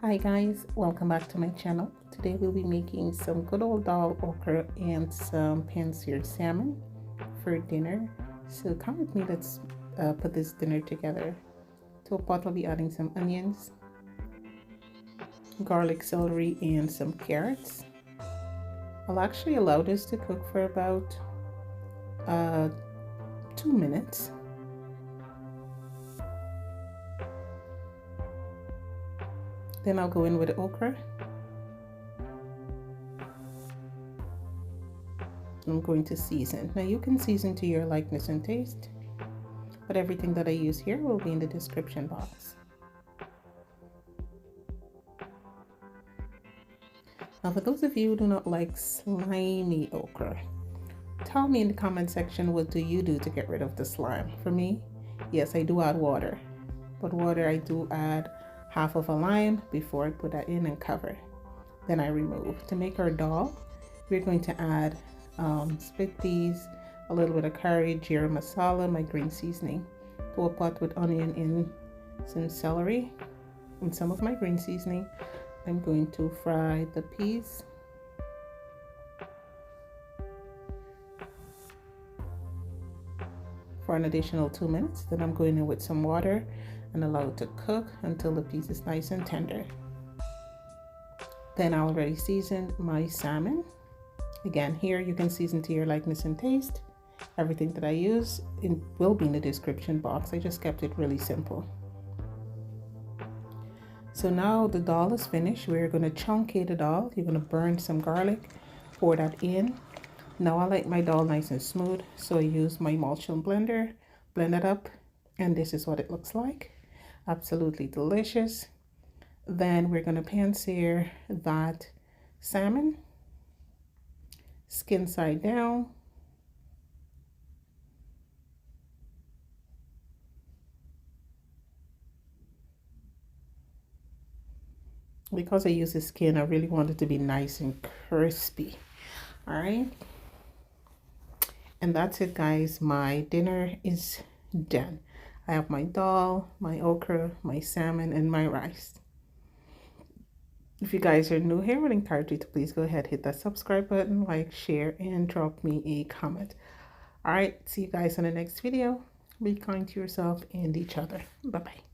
Hi guys, welcome back to my channel. Today we'll be making some good old Dhul okra and some pan-seared salmon for dinner. So come with me, let's put this dinner together. To a pot I'll be adding some onions, garlic, celery, and some carrots. I'll actually allow this to cook for about 2 minutes. Then I'll go in with the okra. I'm going to season. Now you can season to your likeness and taste, but everything that I use here will be in the description box. Now for those of you who do not like slimy okra, tell me in the comment section, what do you do to get rid of the slime? For me, yes, I do add water, but water I do add half of a lime before I put that in and cover. Then I remove. To make our dhul, we're going to add split peas, a little bit of curry, jeerah masala, my green seasoning, to a pot with onion and some celery and some of my green seasoning. I'm going to fry the peas. For an additional 2 minutes. Then I'm going in with some water and allow it to cook until the piece is nice and tender. Then I already seasoned my salmon. Again, here you can season to your likeness and taste. Everything that I use will be in the description box. I just kept it really simple. So now the dhul is finished. We're going to truncate the dhul. You're going to burn some garlic, pour that in. Now I like my dhul nice and smooth, so I use my emulsion blender, blend it up, and this is what it looks like. Absolutely delicious. Then we're going to pan-sear that salmon, skin side down. Because I use the skin, I really want it to be nice and crispy. All right. And that's it, guys. My dinner is done. I have my dhul, my okra, my salmon, and my rice. If you guys are new here, I would encourage you to please go ahead, hit that subscribe button, like, share, and drop me a comment. All right, see you guys in the next video. Be kind to yourself and each other. Bye-bye.